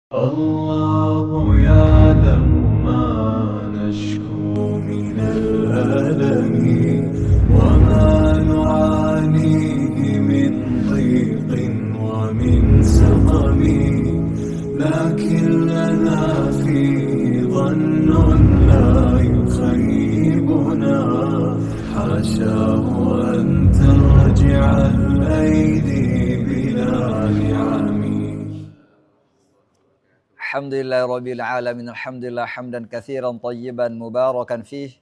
الله يعلم ما نشكو من الألم وما نعانيه من ضيق ومن سقم، لكن لنا فيه ظن لا يخيبنا، حاشاه أن ترجع الأيدي بلا نعم. Alhamdulillahirabbil alamin. Alhamdulillah hamdan katsiran thayyiban mubarakan fih.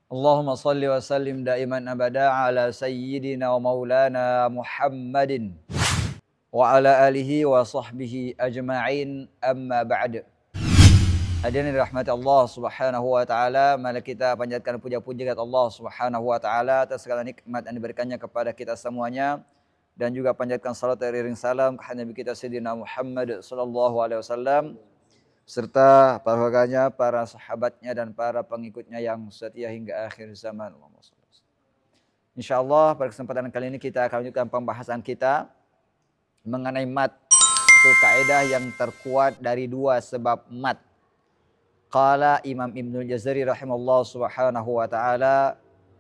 Allahumma shalli wa sallim daiman abada ala sayyidina wa maulana Muhammadin wa ala alihi wa sahbihi ajma'in, amma ba'd. Hadirin dirahmati Allah Subhanahu wa taala, mari kita panjatkan puja-puji kepada Allah Subhanahu wa taala atas segala nikmat yang diberikannya kepada kita semuanya, dan juga panjatkan salat dan iring salam kepada Nabi kita Sayyidina Muhammad sallallahu alaihi wasallam serta para keluarganya, para sahabatnya dan para pengikutnya yang setia hingga akhir zaman. Insyaallah pada kesempatan kali ini kita akan lanjutkan pembahasan kita mengenai mat. Itu kaidah yang terkuat dari dua sebab mat. Qala Imam Ibnu Jazari rahimahullah subhanahu wa ta'ala,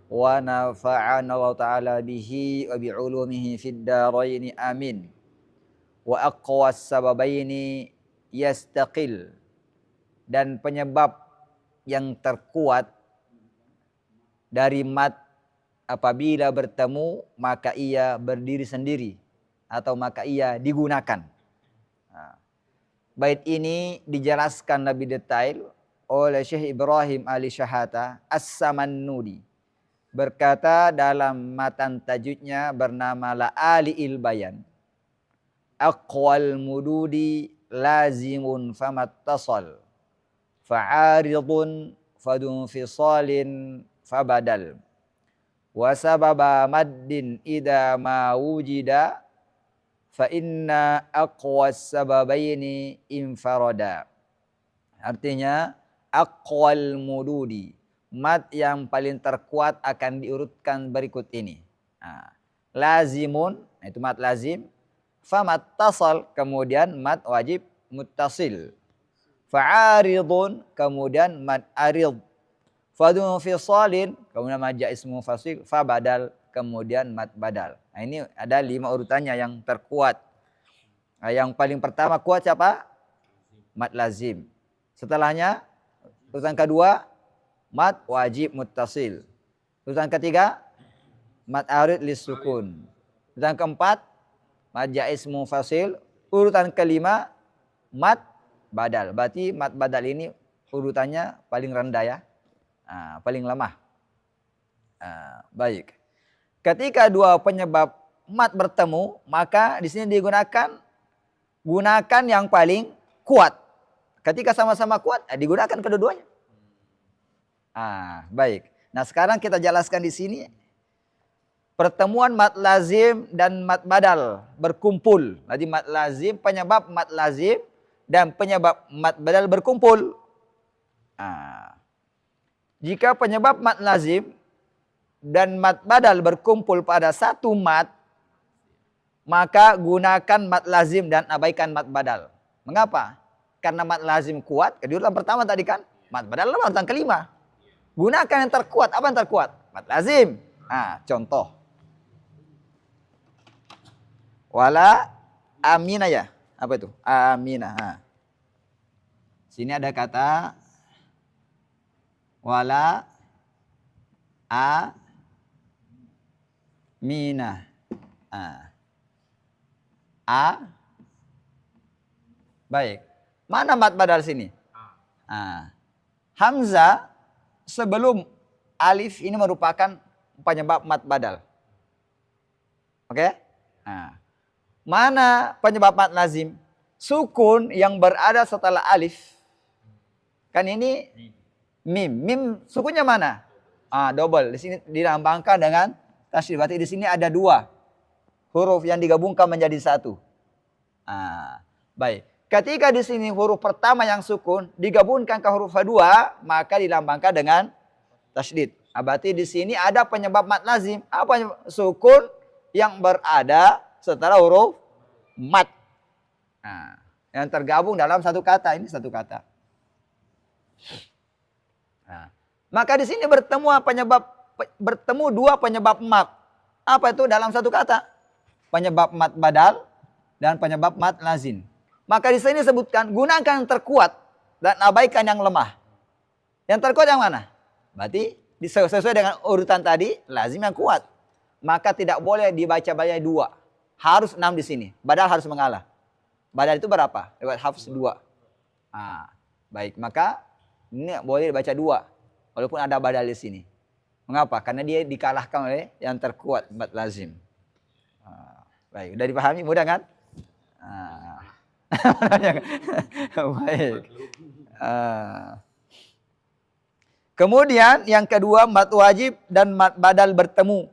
wa nafa'ana Allah ta'ala bihi wa bi'ulumihi fid daraini amin. Wa aqwas sababaini yastaqil. Dan penyebab yang terkuat dari mat apabila bertemu maka ia berdiri sendiri atau maka ia digunakan. Bait ini dijelaskan lebih detail oleh Syekh Ibrahim Ali Syahata As-Samannudi. Berkata dalam matan tajwidnya bernama La'ali'il Bayan, aqwal mududi lazimun famattasal, fa'aridun fadunfisalin fabadal, wa sababa maddin idha ma wujida, fa inna aqwas sababaini infarada. Artinya aqwal mududi, mat yang paling terkuat akan diurutkan berikut ini. Lazimun, itu mat lazim. Famattasal, kemudian mat wajib muttasil. Fa'aridun, kemudian mat arid. Fadun fisalin, kemudian mat jaiz mufasil. Fabadal, kemudian mat badal. Nah, ini ada 5 urutannya yang terkuat. Yang paling pertama kuat siapa? Mat lazim. Setelahnya urutan kedua mat wajib muttasil. Urutan ketiga mat arid lisukun. Urutan keempat mat jaiz mufasil. Urutan kelima mat badal. Berarti mat badal ini urutannya paling rendah ya. Paling lemah. Baik. Ketika dua penyebab mat bertemu, maka di sini digunakan yang paling kuat. Ketika sama-sama kuat, digunakan kedua-duanya. Baik. Nah, sekarang kita jelaskan di sini pertemuan mat lazim dan mat badal berkumpul. Jadi mat lazim, penyebab mat lazim dan penyebab mat badal berkumpul. Jika penyebab mat lazim dan mat badal berkumpul pada satu mat, maka gunakan mat lazim dan abaikan mat badal. Mengapa? Karena mat lazim kuat, di urutan pertama tadi kan, mat badal urutan kelima. Gunakan yang terkuat. Apa yang terkuat? Mat lazim. Contoh. Wala amina ya. Apa itu? Amina. Sini ada kata wala amina. Baik. Mana mat badal sini? Hamzah sebelum alif ini merupakan penyebab mat badal. Oke? Mana penyebab mat lazim? Sukun yang berada setelah alif. Kan ini mim. Mim sukunnya mana? Double. Di sini dilambangkan dengan tasydid. Berarti di sini ada 2 huruf yang digabungkan menjadi 1. Baik. Ketika di sini huruf pertama yang sukun digabungkan ke huruf kedua, maka dilambangkan dengan tasydid. Berarti di sini ada penyebab mat lazim. Apa? Sukun yang berada setelah huruf mat. yang tergabung dalam satu kata. Ini satu kata. Nah, maka di sini bertemu dua penyebab mat. Apa itu dalam satu kata? Penyebab mat badal dan penyebab mat lazim. Maka di sini sebutkan gunakan yang terkuat dan abaikan yang lemah. Yang terkuat yang mana? Berarti sesuai dengan urutan tadi, lazim yang kuat. Maka tidak boleh dibaca-baca dua. Harus 6 di sini. Badal harus mengalah. Badal itu berapa? Lewat hafs 2. Nah, baik, maka ini boleh dibaca 2. Walaupun ada badal di sini. Mengapa? Karena dia dikalahkan oleh yang terkuat, mat lazim. Baik, udah dipahami? Mudah kan? Baik. Kemudian yang kedua, mat wajib dan mat badal bertemu.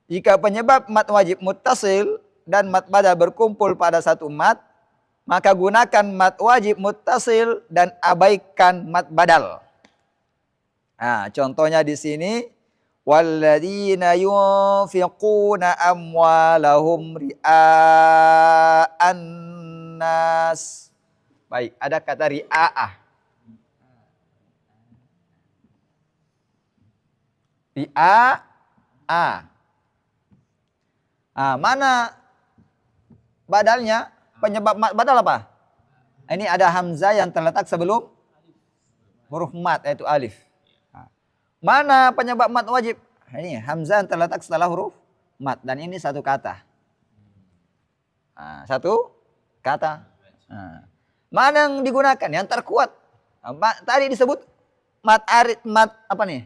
Jika penyebab mat wajib muttasil dan mat badal berkumpul pada satu mat, maka gunakan mat wajib muttasil dan abaikan mat badal. Nah, contohnya di sini, walladzina yunfiquna amwalahum ria'an nas. Baik, ada kata ria'ah. Ria'ah. Mana badalnya? Penyebab mat badal apa? Ini ada hamzah yang terletak sebelum huruf mat, yaitu alif. Mana penyebab mat wajib? Ini hamzah yang terletak setelah huruf mat. Dan ini satu kata. Satu kata. Mana yang digunakan? Yang terkuat. Tadi disebut mat arid, mat apa nih?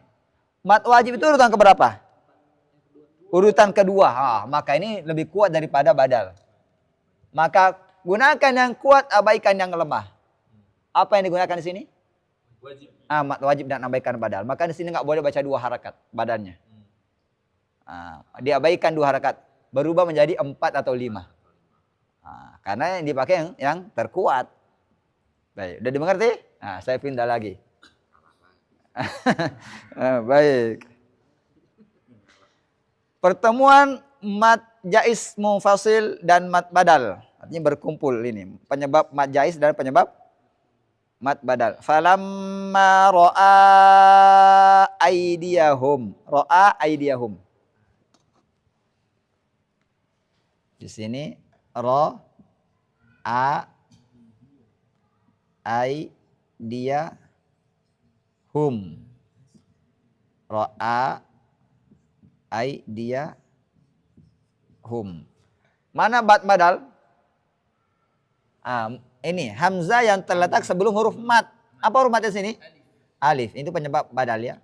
Mat wajib itu urutan keberapa? Urutan kedua. Maka ini lebih kuat daripada badal. Maka gunakan yang kuat, abaikan yang lemah. Apa yang digunakan di sini? Wajib. Mat wajib dan abaikan badal. Maka di sini nggak boleh baca 2 harakat badannya. Diabaikan 2 harakat. Berubah menjadi 4 atau 5. Karena yang dipakai yang terkuat. Baik, udah dimengerti? Saya pindah lagi. Baik. Pertemuan mat jais mufasil dan mat badal. Artinya berkumpul ini. Penyebab mat jais dan penyebab mat badal. Falamma ra'a aydiyahum. Ra'a aydiyahum. Di sini ra'a aydiyahum. Ra'a aydiyahum. Mana mat badal? Ini hamzah yang terletak sebelum huruf mat. Apa huruf mat di sini? Alif. Itu penyebab badal ya.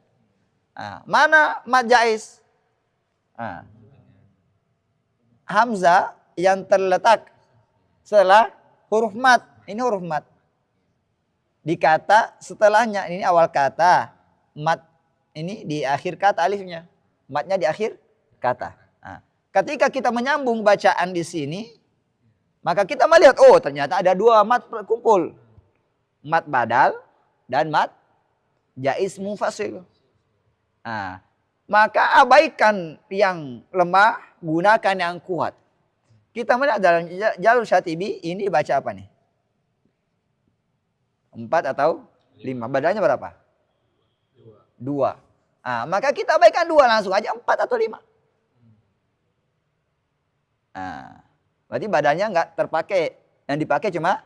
Mana mat jais? Hamzah yang terletak setelah huruf mat. Ini huruf mat. Di kata setelahnya, ini awal kata. Mat ini di akhir kata alifnya. Matnya di akhir kata. Ketika kita menyambung bacaan di sini, maka kita melihat, ternyata ada 2 mat berkumpul. Mat badal dan mat jais mufasil. Maka abaikan yang lemah, gunakan yang kuat. Kita melihat dalam jalur Syatibi, ini baca apa nih? 4 atau 5. Badalnya berapa? 2. Maka kita abaikan 2 langsung aja 4 atau 5. Berarti badannya nggak terpakai. Yang dipakai cuma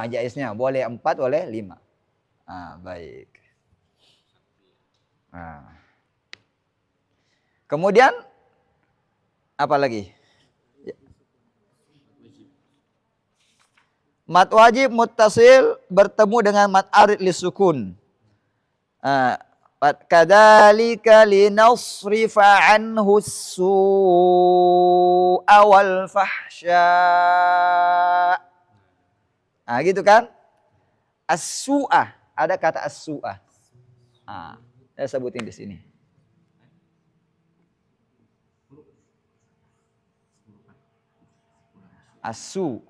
jaisnya. Boleh 4, boleh 5. Baik. Kemudian apa lagi? Mat wajib muttasil bertemu dengan mat arid lisukun. Kadzalika linasrifa anhu as-su'a wal fahsya. Gitu kan? As-su'a, ada kata as-su'a. Saya sebutin di sini. As-su.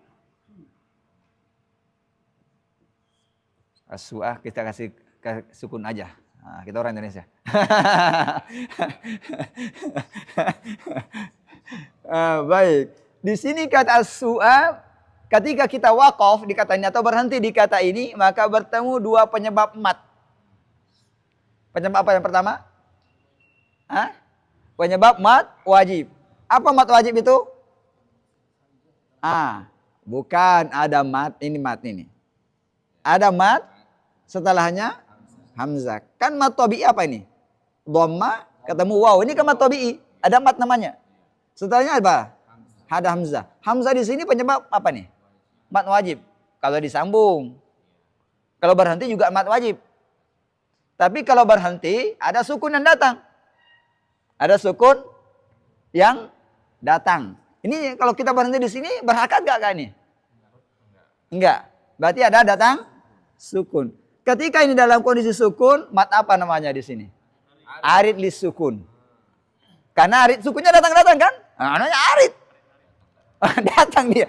As-su'a kita kasih sukun aja. Kita orang Indonesia. Baik. Di sini kata su'a, ketika kita waqaf di kata ini atau berhenti di kata ini, maka bertemu dua penyebab mat. Penyebab apa yang pertama? Hah? Penyebab mat wajib. Apa mat wajib itu? Bukan ada mat ini. Ada mat, setelahnya hamzah. Kan mat tabi'i apa ini? Dhamma ketemu waw. Ini kan mat tabi'i, ada mat namanya. Setelahnya apa? Ada hamzah. Hamzah di sini penyebab apa nih? Mat wajib. Kalau disambung. Kalau berhenti juga mat wajib. Tapi kalau berhenti ada sukun yang datang. Ada sukun yang datang. Ini kalau kita berhenti di sini berhakat gak ini? Enggak. Berarti ada datang sukun. Ketika ini dalam kondisi sukun, mat apa namanya di sini? Arid lis sukun. Karena arid sukunnya datang kan? Namanya arid. Datang dia.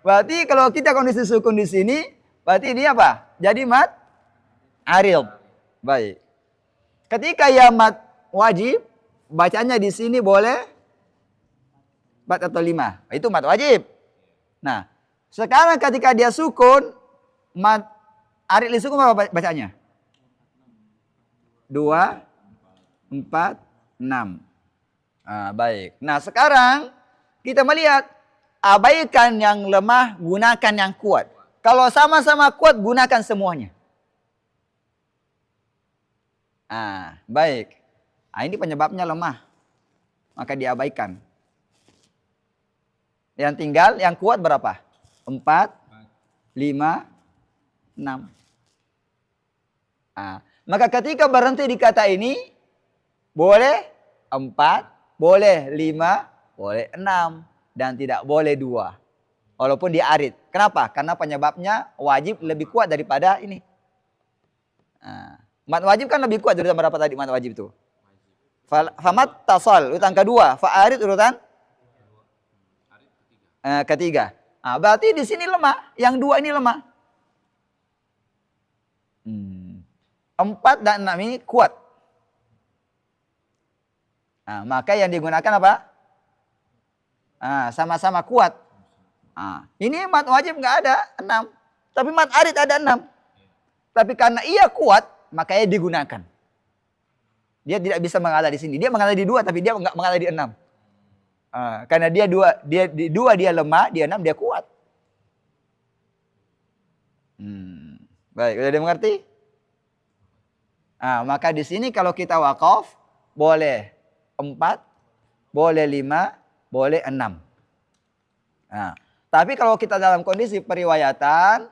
Berarti kalau kita kondisi sukun di sini, berarti dia apa? Jadi mat arid. Baik. Ketika ya mat wajib, bacanya di sini boleh 4 atau 5. Itu mat wajib. Nah, sekarang ketika dia sukun, mat arid li sukun apa bacanya? 2, 4, 6. Baik. Nah, sekarang kita melihat abaikan yang lemah, gunakan yang kuat. Kalau sama-sama kuat, gunakan semuanya. Baik. Ini penyebabnya lemah. Maka diabaikan. Yang tinggal, yang kuat berapa? 4, 5, 6. Maka ketika berhenti di kata ini, boleh 4, boleh 5, boleh 6. Dan tidak boleh 2. Walaupun dia arid. Kenapa? Karena penyebabnya wajib lebih kuat daripada ini. Mat wajib kan lebih kuat urutan berapa tadi mat wajib itu? Famat tasal urutan kedua, fa'arid urutan ketiga. Berarti di sini lemah, yang 2 ini lemah. 4 dan 6 ini kuat. Maka yang digunakan apa? Sama-sama kuat. Ini mat wajib nggak ada 6, tapi mat arid ada 6. Tapi karena ia kuat, makanya digunakan. Dia tidak bisa mengalah di sini. Dia mengalah di 2, tapi dia nggak mengalah di 6. Karena dia 2 dia lemah, dia 6 dia kuat. Baik, sudah dimengerti? Maka di sini kalau kita wakaf boleh 4, boleh 5, boleh 6. Tapi kalau kita dalam kondisi periwayatan,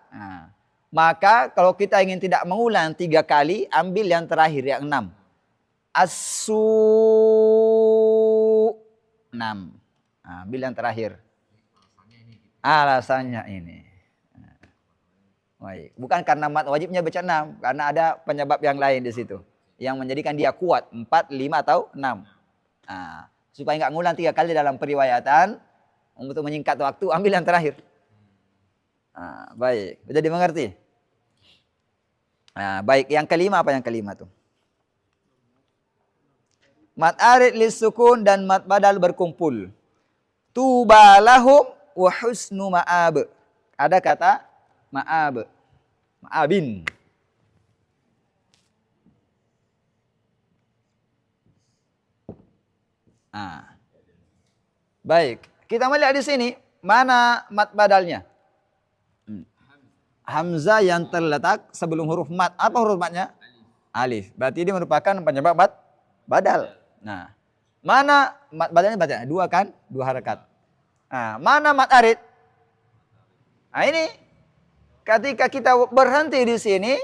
maka kalau kita ingin tidak mengulang 3 kali, ambil yang terakhir yang 6. Asu 6. Ambil yang terakhir. Alasannya ini. Baik. Bukan karena mat wajibnya baca 6, karena ada penyebab yang lain di situ yang menjadikan dia kuat 4, 5 atau 6. Supaya nggak ngulang 3 kali dalam periwayatan, untuk menyingkat waktu, ambil yang terakhir. Baik, sudah dimengerti? Baik, yang kelima apa yang kelima tuh? Mat arid lis sukun dan mat badal berkumpul. Tuba lahum wa husnu ma'ab. Ada kata ma'ab. Ma'abin. Baik, kita melihat di sini mana mat badalnya? Hamzah yang terletak sebelum huruf mat. Apa huruf matnya? Alif. Berarti ini merupakan penyebab mat badal. Nah, mana mat badalnya bacanya? 2 kan? 2 harakat. Mana mat arid? Ini ketika kita berhenti di sini,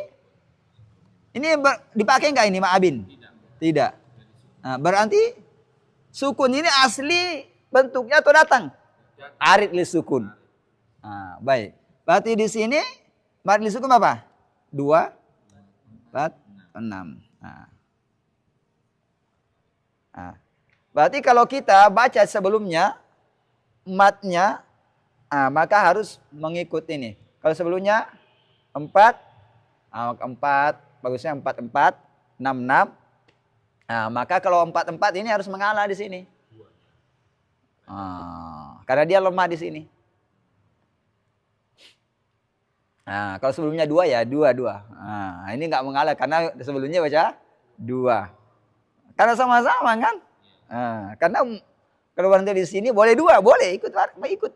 ini dipakai nggak ini ma'abin? Tidak. Berarti sukun ini asli bentuknya atau datang? Arid li sukun. Baik. Berarti di sini mat li sukun apa? 2, 4, 6. Berarti kalau kita baca sebelumnya matnya, maka harus mengikut ini. Kalau sebelumnya 4, bagusnya 4, 4, 6, 6. Maka kalau 4, 4 ini harus mengalah di sini. Karena dia lemah di sini. Nah, kalau sebelumnya 2 ya 2. Nah, ini nggak mengalah karena sebelumnya baca 2. Karena sama-sama kan. Nah, karena kalau dari sini boleh 2, boleh ikut,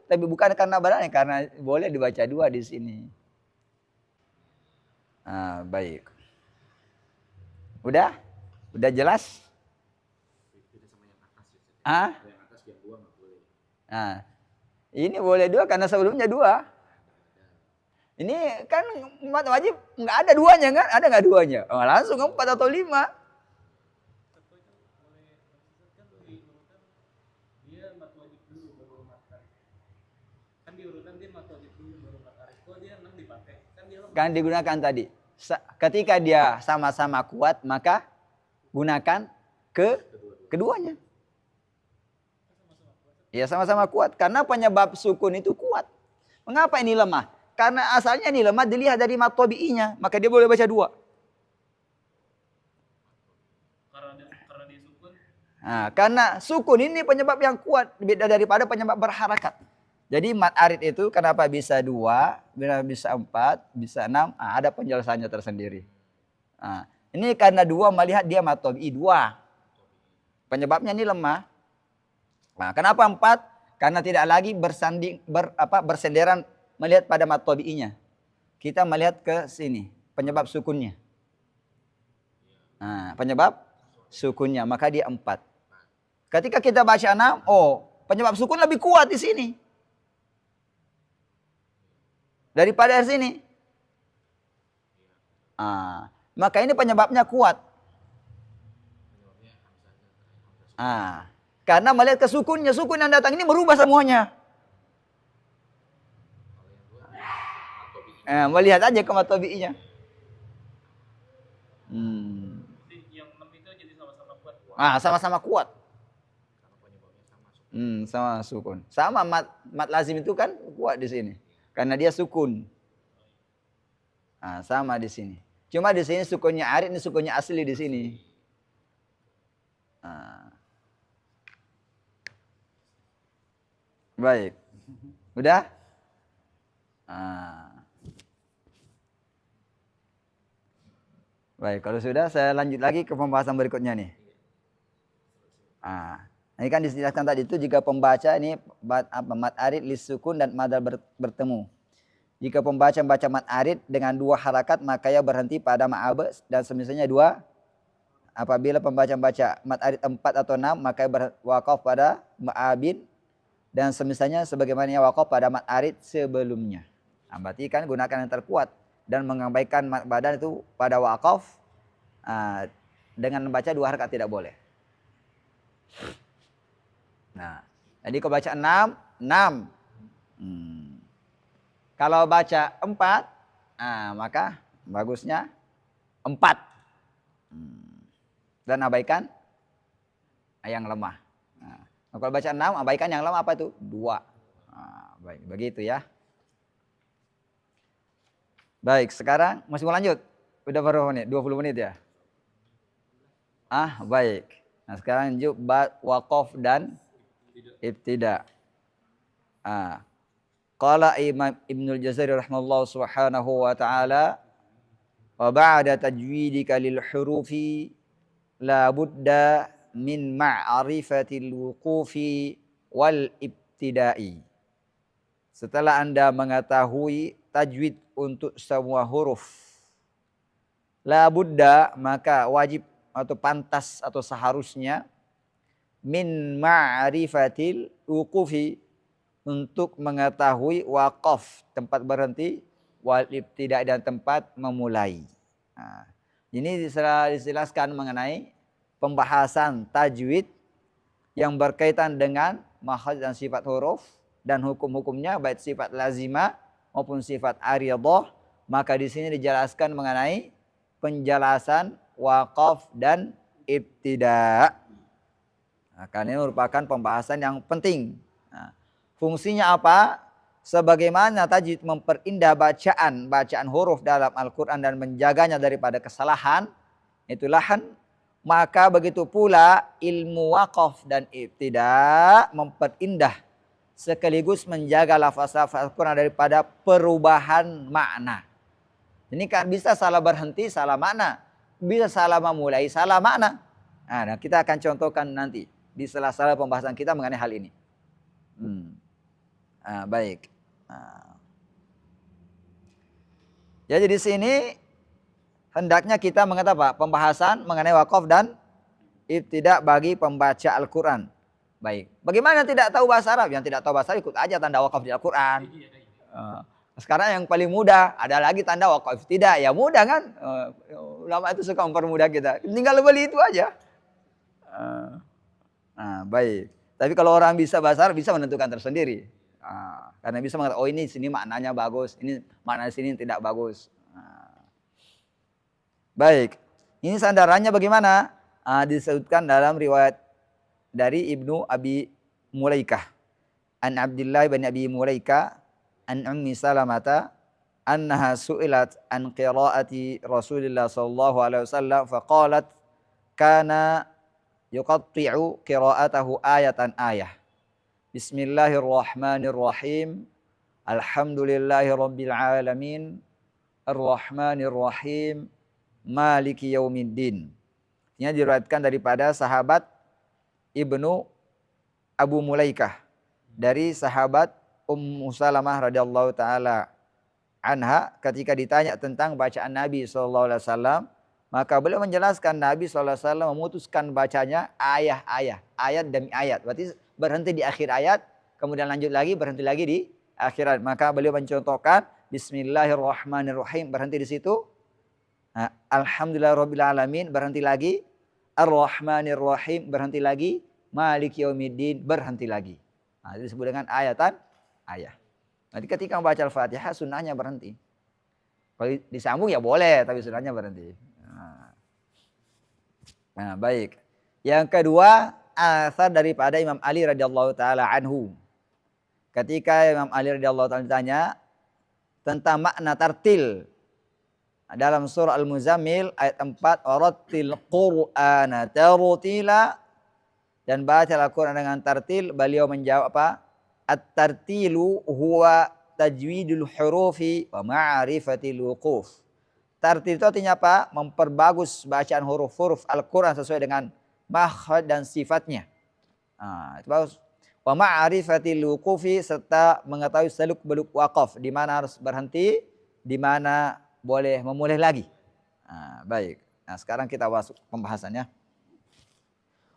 tapi bukan karena badannya, karena boleh dibaca 2 di sini. Baik. Udah jelas? Nah, ini boleh 2 karena sebelumnya 2. Ini kan mat wajib nggak ada 2-nya kan? Ada nggak 2-nya? Langsung 4 atau 5. Kan digunakan tadi. Ketika dia sama-sama kuat, maka gunakan keduanya. Ya sama-sama kuat. Karena penyebab sukun itu kuat. Mengapa ini lemah? Karena asalnya ini lemah dilihat dari mat tabi'inya. Maka dia boleh baca 2. Karena sukun ini penyebab yang kuat. Beda daripada penyebab berharakat. Jadi mat arid itu kenapa bisa 2, bisa 4, bisa 6. Ada penjelasannya tersendiri. Ini karena 2 melihat dia mat tabi'i 2. Penyebabnya ini lemah. Kenapa 4? Karena tidak lagi bersenderan melihat pada mat tabi'inya. Kita melihat ke sini, penyebab sukunnya. Penyebab sukunnya, maka dia 4. Ketika kita baca 6, penyebab sukun lebih kuat di sini daripada di sini. Maka ini penyebabnya kuat. Karena melihat ke sukunnya, sukun yang datang ini merubah semuanya. Melihat aja ke mat tabi'inya. Yang 6 itu jadi sama-sama kuat. Sama-sama kuat. Sama sukun. Sama mat lazim itu kan kuat di sini. Karena dia sukun. Sama di sini. Cuma di sini sukunnya arid, ini sukunnya asli di sini. Baik. Udah? Baik, kalau sudah saya lanjut lagi ke pembahasan berikutnya nih. Ini kan dijelaskan tadi itu jika pembaca ini mat arid lis sukun dan madal bertemu. Jika pembaca membaca mat arid dengan 2 harakat maka ia berhenti pada ma'ab dan semisalnya 2. Apabila pembaca membaca mat arid 4 atau 6 maka ia berwaqaf pada ma'abin dan semisalnya sebagaimana ia waqaf pada mat arid sebelumnya. Berarti kan gunakan yang terkuat dan mengabaikan mat badan itu pada waqaf dengan membaca 2 harakat tidak boleh. Jadi kalau baca 6. Kalau baca 4, maka bagusnya 4. Dan abaikan yang lemah. Kalau baca 6, abaikan yang lemah apa itu? 2. Baik, begitu ya. Baik, sekarang masih mau lanjut? Udah berapa menit? 20 menit ya? Baik. Nah, sekarang lanjut waqaf dan ibtida. Qala Imam Ibnul Jazari rahimahullah subhanahu wa ta'ala wa ba'da tajwidika lil hurufi la budda min ma'rifatil wuqufi wal ibtida'i. Setelah Anda mengetahui tajwid untuk semua huruf, la budda maka wajib atau pantas atau seharusnya min ma'rifatil wuqufi untuk mengetahui waqaf tempat berhenti wal ibtida dan tempat memulai. Ini dijelaskan mengenai pembahasan tajwid yang berkaitan dengan makhraj dan sifat huruf dan hukum-hukumnya baik sifat lazimah maupun sifat aridah. Maka di sini dijelaskan mengenai penjelasan waqaf dan ibtida. Karena ini merupakan pembahasan yang penting. Fungsinya apa? Sebagaimana tajwid memperindah bacaan huruf dalam Al-Quran dan menjaganya daripada kesalahan, itu lahan, Maka begitu pula ilmu waqaf dan ibtida memperindah sekaligus menjaga lafaz-lafaz Al-Quran daripada perubahan makna. Ini kan bisa salah berhenti, salah makna. Bisa salah memulai, salah makna. Nah, kita akan contohkan nanti di sela-sela pembahasan kita mengenai hal ini. Baik. Jadi di sini hendaknya kita mengatakan apa? Pembahasan mengenai wakaf dan ibtida bagi pembaca Al-Quran. Baik. Bagaimana tidak tahu bahasa Arab? Yang tidak tahu bahasa Arab ikut aja tanda wakaf di Al-Quran. Sekarang yang paling mudah ada lagi tanda wakaf ibtida. Ya mudah kan? Ulama itu suka mempermudah kita. Tinggal beli itu aja. Baik. Tapi kalau orang bisa bahasa Arab bisa menentukan tersendiri. Karena bisa mengatakan, oh ini sini maknanya bagus, ini makna sini tidak bagus. Baik, ini sandarannya bagaimana? Disebutkan dalam riwayat dari Ibnu Abi Mulaikah. An Abdullah bin Abi Mulaikah, an Ummi Salamata, annaha su'ilat an qiraati Rasulullah sallallahu alaihi wasallam, faqalat kana yuqatti'u qiraatahu ayatan ayah. Bismillahirrahmanirrahim. Alhamdulillahi rabbil alamin. Ar-Rahmanir-Rahim. Maliki yaumiddin. Ini diriwayatkan daripada sahabat Ibnu Abu Mulaikah dari sahabat Ummu Salamah radhiyallahu taala anha ketika ditanya tentang bacaan Nabi sallallahu alaihi wasallam, maka beliau menjelaskan Nabi sallallahu alaihi wasallam memutuskan bacanya ayat demi ayat. Berarti berhenti di akhir ayat, kemudian lanjut lagi, berhenti lagi di akhir ayat. Maka beliau mencontohkan Bismillahirrahmanirrahim, berhenti di situ. Alhamdulillahirrabbilalamin, berhenti lagi. Ar-Rahmanir-Rahim, berhenti lagi. Maliki yaumiddin, berhenti lagi. Itu disebut dengan ayatan ayat. Nanti ketika membaca Al-Fatihah, sunnahnya berhenti. Kalau disambung ya boleh, tapi sunnahnya berhenti. Baik. Yang kedua, asar daripada Imam Ali radhiyallahu taala anhu. Ketika Imam Ali radhiyallahu taala ditanya tentang makna tartil dalam surah Al-Muzammil ayat 4, warattil Qur'ana tartila, dan baca Al-Quran dengan tartil, beliau menjawab apa? At-tartilu huwa tajwidul hurufi wa ma'rifatil wuquf. Tartil itu artinya apa? Memperbagus bacaan huruf-huruf Al-Quran sesuai dengan makhraj dan sifatnya. Itu bagus. Wa ma'rifatil wuqufi, serta mengetahui seluk-beluk waqaf, di mana harus berhenti, di mana boleh memulai lagi. Baik. Nah, sekarang kita masuk pembahasannya.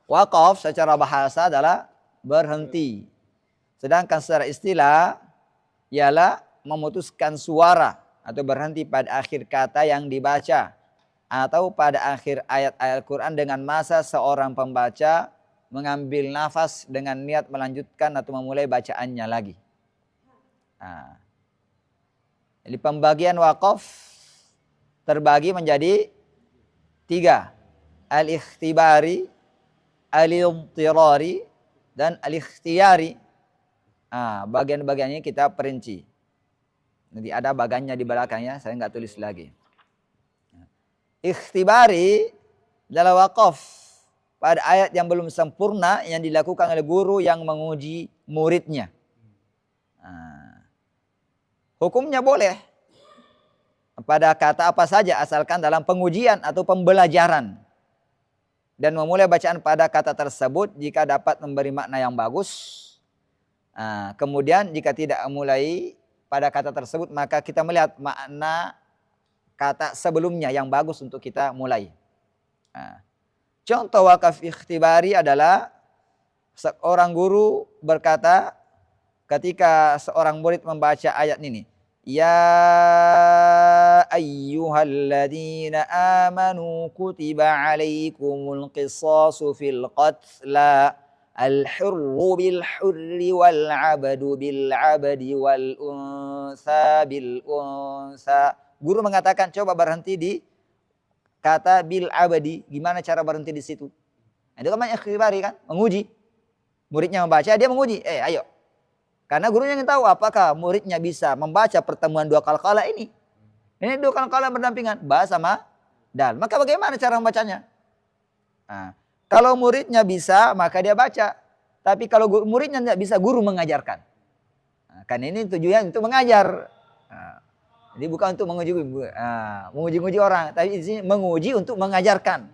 Waqaf secara bahasa adalah berhenti. Sedangkan secara istilah ialah memutuskan suara atau berhenti pada akhir kata yang dibaca atau pada akhir ayat-ayat Al-Quran dengan masa seorang pembaca mengambil nafas dengan niat melanjutkan atau memulai bacaannya lagi. Jadi pembagian waqaf terbagi menjadi 3. Al-ikhtibari, al-intirari, dan al-ikhtiyari. Bagian-bagiannya kita perinci. Nanti ada bagannya di belakangnya, saya nggak tulis lagi. Ikhtibari adalah waqaf pada ayat yang belum sempurna yang dilakukan oleh guru yang menguji muridnya. Hukumnya boleh pada kata apa saja asalkan dalam pengujian atau pembelajaran, dan memulai bacaan pada kata tersebut jika dapat memberi makna yang bagus. Kemudian jika tidak memulai pada kata tersebut, maka kita melihat makna kata sebelumnya yang bagus untuk kita mulai. Contoh wakaf ikhtibari adalah seorang guru berkata ketika seorang murid membaca ayat ini, ya ayyuhalladzina amanu kutiba alaikumul qisasu fil qatla al-hurru bil hurri wal 'abdu bil 'abdi wal unsa bil unsa. Guru mengatakan coba berhenti di kata bil abadi. Gimana cara berhenti di situ? Itu kan ikhtibari kan, menguji. Muridnya membaca, dia menguji. Ayo. Karena gurunya ingin tahu apakah muridnya bisa membaca pertemuan dua qalqalah ini. Ini dua qalqalah berdampingan, ba sama dal. Maka bagaimana cara membacanya? Nah, kalau muridnya bisa, maka dia baca. Tapi kalau muridnya tidak bisa, guru mengajarkan. Nah, kan ini tujuan untuk mengajar. Nah, jadi bukan untuk menguji orang, tapi di sini menguji untuk mengajarkan.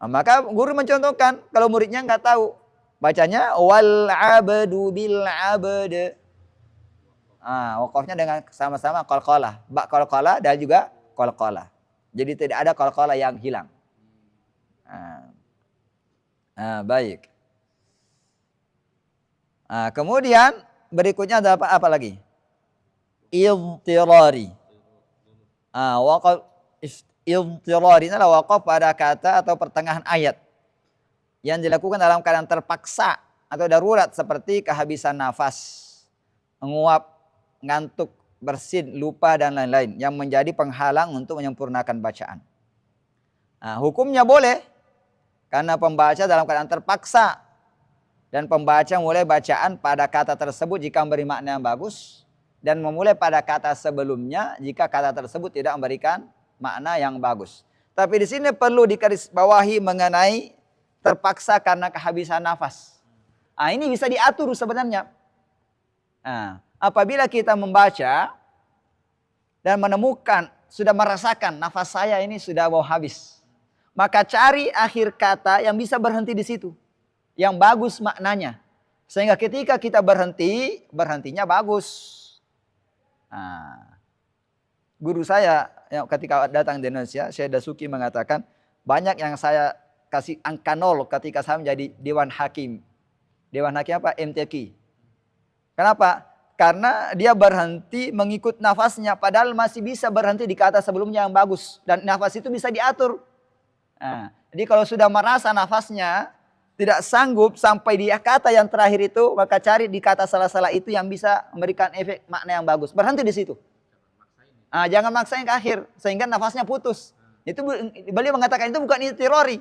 Maka guru mencontohkan, kalau muridnya nggak tahu, bacanya wal abdu bil abd. Wakafnya dengan sama-sama qalqalah, ba qalqalah dan juga qalqalah. Jadi tidak ada qalqalah yang hilang. Baik. Kemudian berikutnya ada apa lagi? Idtirari. Waqaf idtirari adalah waqaf pada kata atau pertengahan ayat yang dilakukan dalam keadaan terpaksa atau darurat seperti kehabisan nafas, menguap, ngantuk, bersin, lupa dan lain-lain yang menjadi penghalang untuk menyempurnakan bacaan. Hukumnya boleh karena pembaca dalam keadaan terpaksa dan pembaca mulai bacaan pada kata tersebut jika memberi makna yang bagus dan memulai pada kata sebelumnya jika kata tersebut tidak memberikan makna yang bagus. Tapi di sini perlu digarisbawahi mengenai terpaksa karena kehabisan nafas. Ini bisa diatur sebenarnya. Apabila kita membaca dan menemukan, sudah merasakan nafas saya ini sudah mau habis, maka cari akhir kata yang bisa berhenti di situ, yang bagus maknanya, sehingga ketika kita berhentinya bagus. Guru saya yang ketika datang di Indonesia, Syekh Dasuki mengatakan banyak yang saya kasih angka 0 ketika saya menjadi Dewan Hakim. Dewan Hakim apa? MTQ. Kenapa? Karena dia berhenti mengikut nafasnya, padahal masih bisa berhenti di kata sebelumnya yang bagus. Dan nafas itu bisa diatur. Jadi kalau sudah merasa nafasnya tidak sanggup sampai di kata yang terakhir itu, maka cari di kata salah-salah itu yang bisa memberikan efek makna yang bagus. Berhenti di situ. Jangan maksain ke akhir, sehingga nafasnya putus. Itu beliau mengatakan itu bukan idtirari.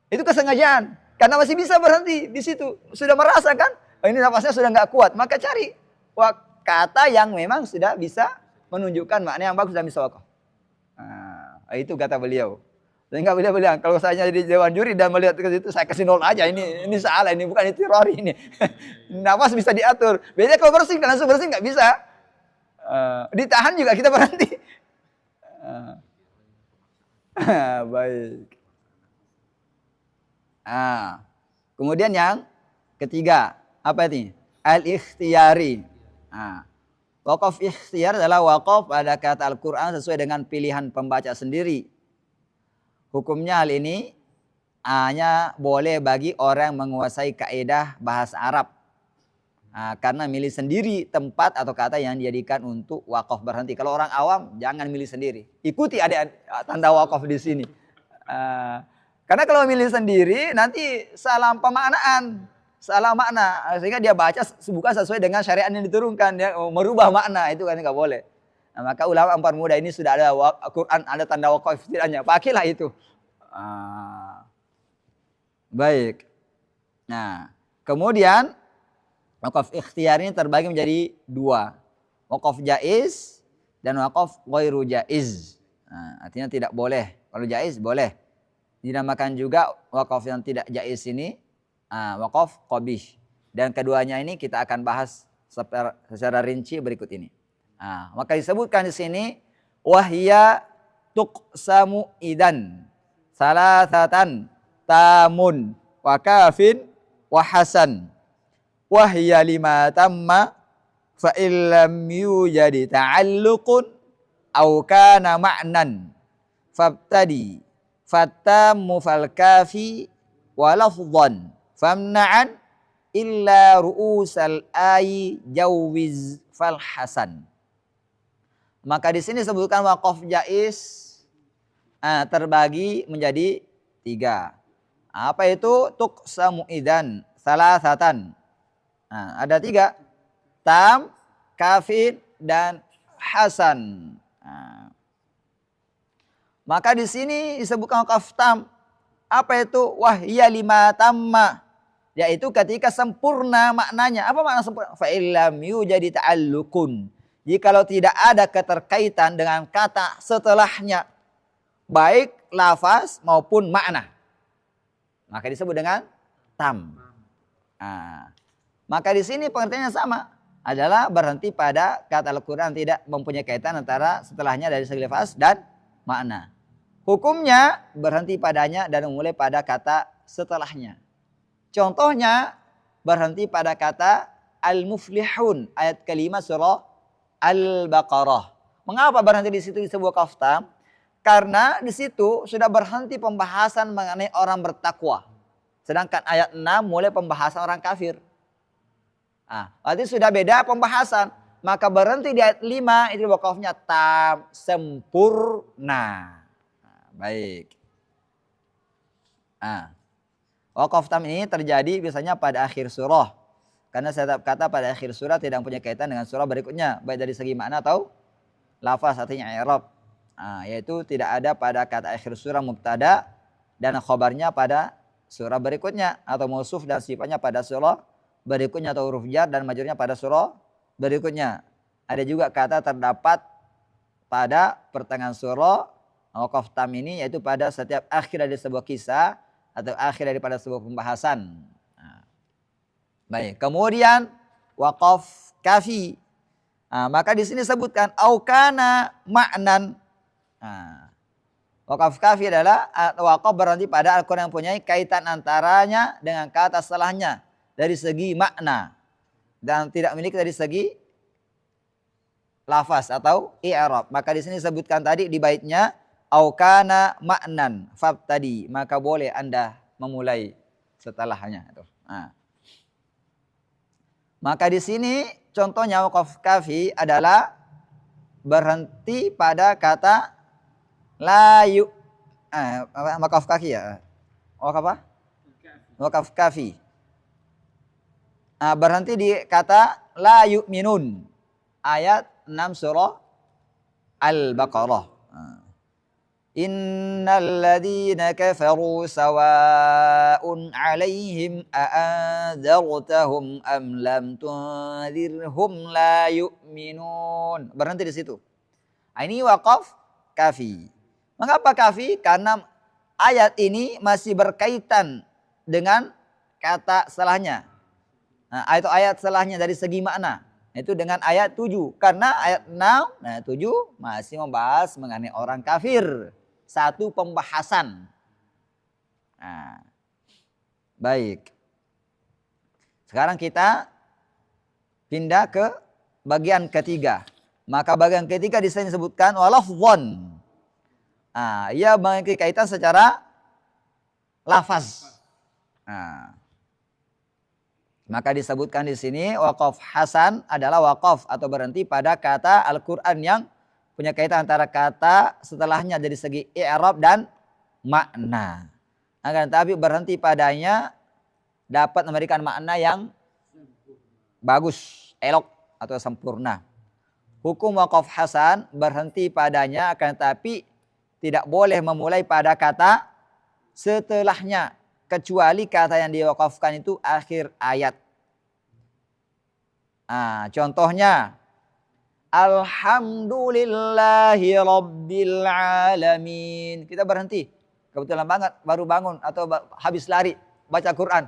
Itu kesengajaan. Karena masih bisa berhenti di situ. Sudah merasakan, ini nafasnya sudah nggak kuat. Maka cari kata yang memang sudah bisa menunjukkan makna yang bagus dan bisa wakaf. Itu kata beliau. Sehingga beliau bilang, kalau saya jadi dewan juri dan melihat ke situ, saya kasih 0 aja. Ini salah, ini bukan idtirari ini. Nafas bisa diatur. Beda kalau bersih, langsung bersih nggak bisa. Ditahan juga kita berhenti. Baik. Kemudian yang ketiga, apa ini? Al-ikhtiyari. Waqaf ikhtiyar adalah waqaf pada kata Al-Quran sesuai dengan pilihan pembaca sendiri. Hukumnya hal ini hanya boleh bagi orang yang menguasai kaidah bahasa Arab. Karena milih sendiri tempat atau kata yang dijadikan untuk waqaf berhenti. Kalau orang awam jangan milih sendiri. Ikuti ada tanda waqaf di sini. Karena kalau milih sendiri nanti salah pemaknaan, salah makna. Sehingga dia baca bukan sesuai dengan syariat yang diturunkan. Dia merubah makna, itu kan nggak boleh. Maka ulama empat muda ini sudah ada Quran, ada tanda waqaf setidaknya. Pakailah itu. Baik. Kemudian waqaf ikhtiyar ini terbagi menjadi 2. Waqaf jaiz dan waqaf ghairu jaiz. Artinya tidak boleh. Kalau jaiz boleh. Dinamakan juga waqaf yang tidak jaiz ini waqaf qabih. Dan keduanya ini kita akan bahas secara rinci berikut ini. Maka disebutkan di sini wahya tuqsamu idan salasatan tamun wa kafin wa hasan wahya lima tamma fa illam yujadi ta'alluqun aw kana ma'nan fabtadi fatammu fal kafi wa lafdhan famna'an illa ru'usal ayi jawwiz fal hasan. Maka di sini disebutkan waqaf jaiz terbagi menjadi 3. Apa itu? Tuqsamu idan salasatan. Ada 3. Tam, kafin, dan hasan. Maka di sini disebutkan waqaf tam. Apa itu? Wahya lima tamma. Yaitu ketika sempurna maknanya. Apa makna sempurna? Fa illam yujadi ta'alluqun. Jikalau tidak ada keterkaitan dengan kata setelahnya. baik lafaz maupun makna. Maka disebut dengan tam. Nah, maka di sini pengertiannya sama, adalah berhenti pada kata Al-Quran tidak mempunyai kaitan antara setelahnya dari segi lafaz dan makna. Hukumnya berhenti padanya dan memulai pada kata setelahnya. Contohnya berhenti pada kata Al-Muflihun ayat kelima surah Al-Baqarah. Mengapa berhenti di situ disebut waqaf tam? Karena di situ sudah berhenti pembahasan mengenai orang bertakwa. Sedangkan ayat 6 mulai pembahasan orang kafir. Nah, berarti sudah beda pembahasan. Maka berhenti di ayat 5 itu waqafnya tam, sempurna. Nah, baik. Nah, waqaf tam ini terjadi biasanya pada akhir surah. Karena setiap kata pada akhir surah tidak punya kaitan dengan surah berikutnya. Baik dari segi makna atau lafaz artinya i'rab. Nah, yaitu tidak ada pada kata akhir surah mubtada dan khabarnya pada surah berikutnya. Atau mausuf dan sifatnya pada surah berikutnya. Atau huruf jar dan majrurnya pada surah berikutnya. Ada juga kata terdapat pada pertengahan surah waqaf tam ini, yaitu pada setiap akhir dari sebuah kisah atau akhir daripada sebuah pembahasan. Nah, baik, kemudian waqaf kafi. Nah, maka di sini sebutkan aukana maknan. Nah, waqaf kafi adalah waqaf berarti pada Al-Quran yang punya kaitan antaranya dengan kata setelahnya dari segi makna dan tidak memiliki dari segi lafaz atau i'rab. Maka di sini sebutkan tadi di baitnya aukana maknan fabtadi, maka boleh Anda memulai setelahnya. Nah. Maka di sini contohnya waqaf kafi adalah berhenti pada kata la yu. Waqaf kafi ya. Waqaf apa? Waqaf kafi. Berhenti di kata la yu'minun. Ayat 6 surah Al-Baqarah. Innal ladzina kafaru sawa'un 'alaihim a'anzartahum am lam tunzirhum la yu'minun. Berhenti di situ. Ini waqaf kafi. Mengapa kafi? Karena ayat ini masih berkaitan dengan kata setelahnya. Nah, itu ayat setelahnya dari segi makna. Itu dengan ayat 7. Karena ayat 6, 7 masih membahas mengenai orang kafir. Satu pembahasan. Nah, baik. Sekarang kita pindah ke bagian ketiga. Maka bagian ketiga di sini disebutkan walafdhon. Ia memiliki kaitan secara lafaz. Maka disebutkan di sini waqaf hasan adalah waqaf atau berhenti pada kata Al-Quran yang punya kaitan antara kata setelahnya dari segi i'rab dan makna. Akan tetapi berhenti padanya dapat memberikan makna yang bagus, elok atau sempurna. Hukum waqaf hasan berhenti padanya akan tetapi tidak boleh memulai pada kata setelahnya kecuali kata yang diwakafkan itu akhir ayat. Contohnya Alhamdulillahi Rabbil Alamin. Kita berhenti. Kebetulan banget baru bangun atau habis lari baca Quran.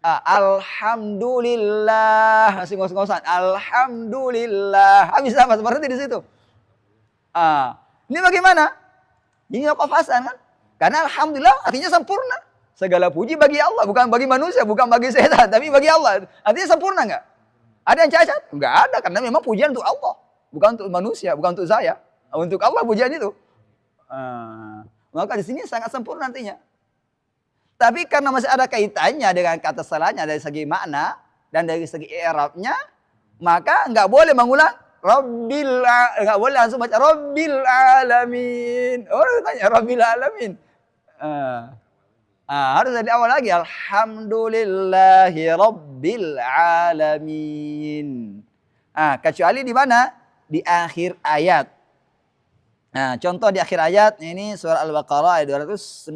Alhamdulillah. Masih ngos-ngosan. Alhamdulillah. Habis apa? Berhenti di situ. Ini bagaimana? Ini waqaf hasan kan? Karena Alhamdulillah artinya sempurna. Segala puji bagi Allah. Bukan bagi manusia. Bukan bagi setan. Tapi bagi Allah. Artinya sempurna enggak? Ada yang cacat? Enggak ada, karena memang pujian untuk Allah. Bukan untuk manusia, bukan untuk saya. Untuk Allah pujian itu. Maka di sini sangat sempurna nantinya. Tapi karena masih ada kaitannya dengan kata salahnya dari segi makna dan dari segi i'rabnya, maka enggak boleh mengulang enggak boleh langsung baca Rabbil Alamin. Orang tanya Rabbil Alamin. Harus dari awal lagi. Alhamdulillahi Rabbil Alamin. Kecuali di mana? Di akhir ayat. Contoh di akhir ayat ini surah Al-Baqarah ayat 219.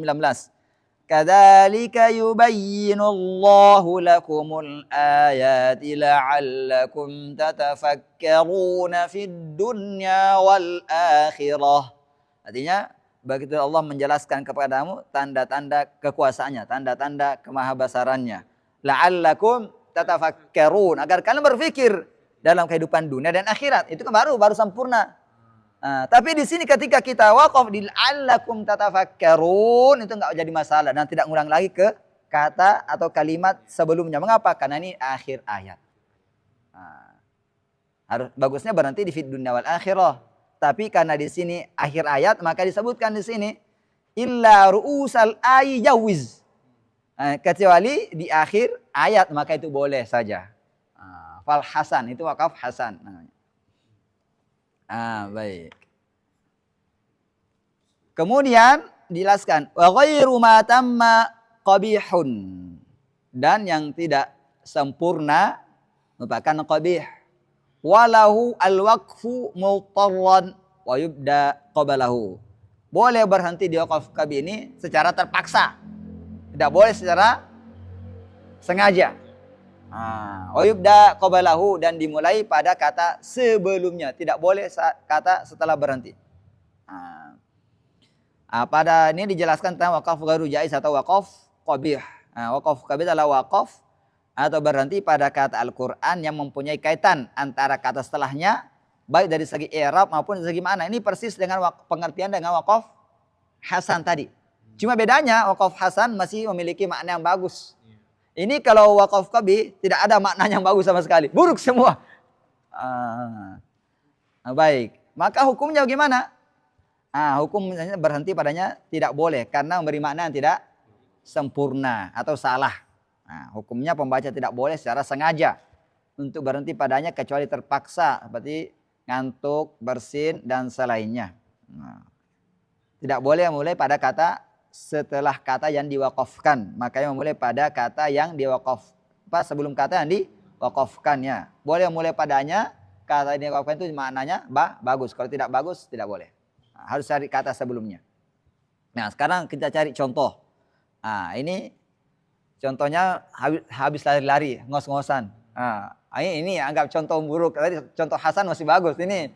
Kadzalika yubayyinullahu lakumul ayati la'allakum tatafakkaruna fid dunya wal akhirah. Artinya begitu Allah menjelaskan kepadamu tanda-tanda kekuasaannya, tanda-tanda kemahabesarannya. La'allakum tatafakkarun, agar kalian berpikir dalam kehidupan dunia dan akhirat. Itu kan baru sempurna. Tapi di sini ketika kita waqaf di la'allakum tatafakkarun, itu enggak jadi masalah dan tidak ngulang lagi ke kata atau kalimat sebelumnya. Mengapa? Karena ini akhir ayat. Harus bagusnya berhenti di fid dunya wal akhirah. Tapi karena di sini akhir ayat, maka disebutkan di sini illa ru'usal ayyi jawiz. Kecuali di akhir ayat, maka itu boleh saja. Fal hasan, itu wakaf hasan namanya. Baik. Kemudian dijelaskan wa ghairu ma tamma qabihun, dan yang tidak sempurna merupakan qabih. Walahu al-waqfu mutarran wa yubda qablahu. Boleh berhenti di waqaf qabih ini secara terpaksa. Tidak boleh secara sengaja. Wa yubda qablahu, dan dimulai pada kata sebelumnya. Tidak boleh kata setelah berhenti. Pada ini dijelaskan tentang waqaf ghairu jaiz atau waqaf qabih. Waqaf qabih adalah waqaf atau berhenti pada kata Al-Quran yang mempunyai kaitan antara kata setelahnya, baik dari segi i'rab maupun dari segi makna. Ini persis dengan pengertian dengan waqaf hasan tadi. Cuma bedanya waqaf hasan masih memiliki makna yang bagus. Ini kalau waqaf qabih tidak ada maknanya yang bagus sama sekali. Buruk semua. Baik. Maka hukumnya bagaimana? Hukumnya berhenti padanya tidak boleh karena memberi makna yang tidak sempurna atau salah. Hukumnya pembaca tidak boleh secara sengaja untuk berhenti padanya kecuali terpaksa seperti ngantuk, bersin dan selainnya. Tidak boleh mulai pada kata setelah kata yang diwakafkan. Makanya memulai pada kata yang diwakaf. Sebelum kata yang diwakafkannya. Boleh mulai padanya kata yang diwakafkan itu maknanya bagus. Kalau tidak bagus tidak boleh. Harus cari kata sebelumnya. Nah, sekarang kita cari contoh. Ini contohnya habis lari-lari, ngos-ngosan. Ini anggap contoh buruk. Tadi contoh hasan masih bagus. Ini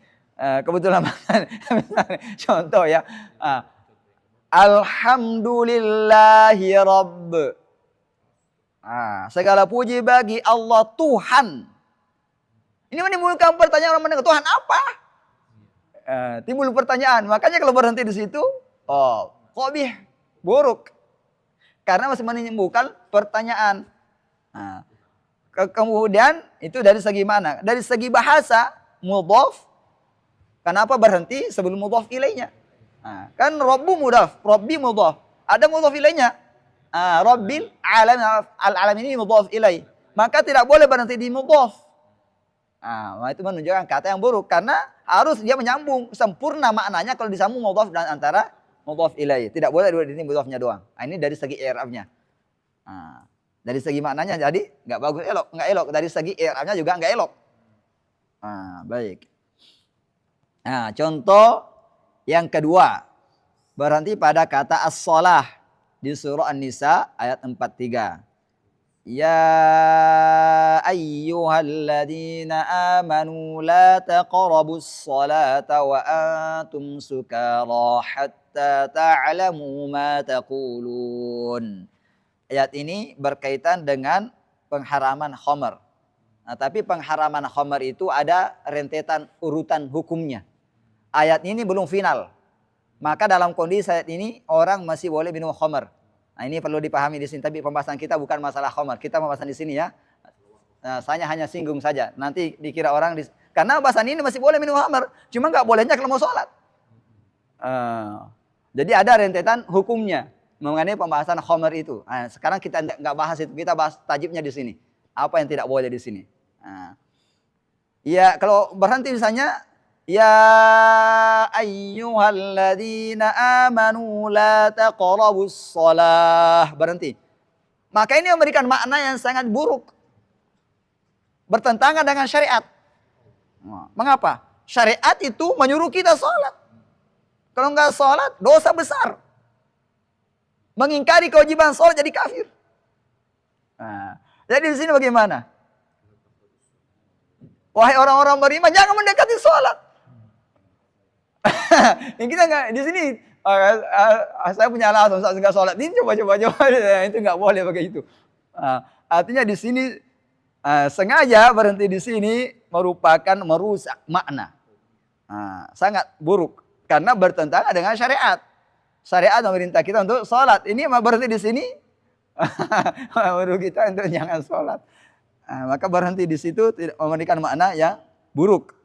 kebetulan contoh ya. Alhamdulillahi Rabb. Segala puji bagi Allah Tuhan. Ini menimbulkan pertanyaan orang mendengar, Tuhan apa? Timbul pertanyaan. Makanya kalau berhenti di situ, qabih, buruk. Karena masih menimbulkan pertanyaan. Kemudian itu dari segi mana? Dari segi bahasa, mudhaf. Kenapa berhenti sebelum mudhaf ilaihnya? Kan Rabbu mudhaf, Rabbi mudhaf. Ada mudhaf ilaihnya. Rabbil alamin ini mudhaf ilaih. Maka tidak boleh berhenti di mudhaf. Itu menunjukkan kata yang buruk. Karena harus dia menyambung. Sempurna maknanya kalau disambung mudhaf dan antara mudhaf ilaih. Tidak boleh di sini mudhafnya doang. Ini dari segi i'rabnya. Dari segi maknanya jadi enggak bagus, enggak elok. Dari segi i'rabnya juga enggak elok. Baik. Contoh yang kedua, berhenti pada kata as-shalah di surah An-Nisa ayat 43. Ya ayyuhalladzina amanu la taqrabus salata wa antum sukara hatta ta'lamu ma taqulun. Ayat ini berkaitan dengan pengharaman khamar. Tapi pengharaman khamar itu ada rentetan urutan hukumnya. Ayat ini belum final. Maka dalam kondisi ayat ini orang masih boleh minum khamar. Ini perlu dipahami di sini. Tapi pembahasan kita bukan masalah khamar. Kita pembahasan di sini ya. Saya hanya singgung saja. Nanti dikira orang karena bahasan ini masih boleh minum khamar. Cuma nggak bolehnya kalau mau sholat. Jadi ada rentetan hukumnya mengenai pembahasan khamar itu. Sekarang kita nggak bahas itu. Kita bahas tajibnya di sini. Apa yang tidak boleh di sini. Ya kalau berhenti misalnya. Ya ayyuhalladzina amanu la taqrabus shalah. Berhenti. Maka ini memberikan makna yang sangat buruk. Bertentangan dengan syariat. Mengapa? Syariat itu menyuruh kita sholat. Kalau enggak sholat, dosa besar. Mengingkari kewajiban sholat jadi kafir. Jadi di sini bagaimana? Wahai orang-orang beriman, jangan mendekati sholat. Kita nggak di sini Saya punya alasan Ustaz enggak sholat. Ini coba. Itu enggak boleh begitu. Artinya di sini sengaja berhenti di sini merupakan merusak makna. Sangat buruk karena bertentangan dengan syariat. Syariat memerintah kita untuk sholat. Ini berhenti di sini menurut kita untuk jangan sholat. Maka berhenti di situ tidak memberikan makna yang buruk.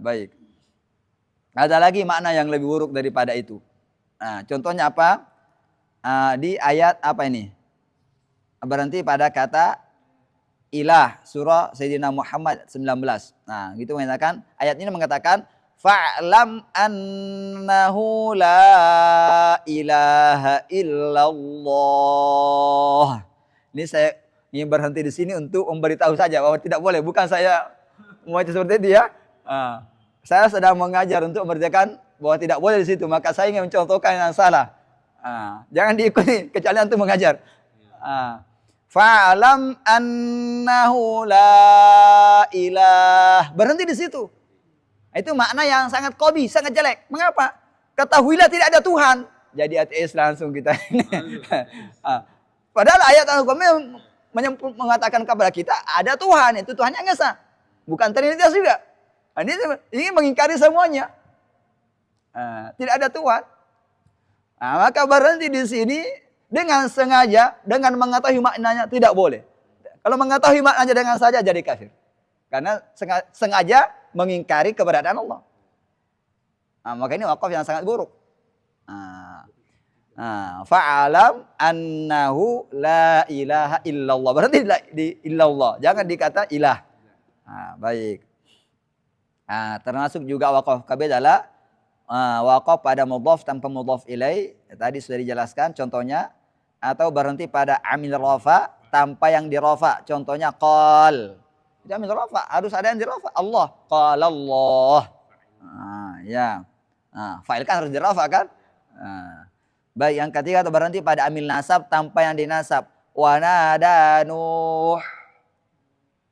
Baik. Ada lagi makna yang lebih buruk daripada itu. Contohnya apa? Di ayat apa ini? Berhenti pada kata ilah, surah Sayyidina Muhammad 19. Gitu mengatakan, ayat ini mengatakan fa'lam annahu la ilaha illallah. Ini saya ingin berhenti di sini untuk memberitahu saja bahwa tidak boleh. Bukan saya membaca seperti itu ya. Saya sedang mengajar untuk memberitakan bahwa tidak boleh di situ. Maka saya ingin mencontohkan yang salah. Jangan diikuti kecuali untuk mengajar. Fa'lam annahu la ilah. Berhenti di situ. Itu makna yang sangat qabi, sangat jelek. Mengapa? Ketahuilah tidak ada Tuhan. Jadi ateis langsung kita. Padahal ayat Al-Qur'an mengatakan kepada kita ada Tuhan. Itu Tuhan yang esa. Bukan Trinitas juga. Ini mengingkari semuanya. Tidak ada Tuhan. Maka berhenti di sini dengan sengaja, dengan mengetahui maknanya tidak boleh. Kalau mengetahui maknanya dengan saja jadi kafir. Karena sengaja mengingkari keberadaan Allah. Maka ini wakaf yang sangat buruk. Fa'alam annahu la ilaha illallah. Berarti di illallah. Jangan dikata ilah. Baik. Termasuk juga wakaf kabeh adalah wakaf pada mudhaf tanpa mudhaf ilaih. Tadi sudah dijelaskan contohnya. Atau berhenti pada amil rafa tanpa yang dirafa. Contohnya qal. Itu amil rafa, harus ada yang dirafa. Allah, qala Allah. Ya. Fa'il kan harus dirafa kan? Baik, yang ketiga atau berhenti pada amil nasab tanpa yang dinasab. Wa nada Nuh.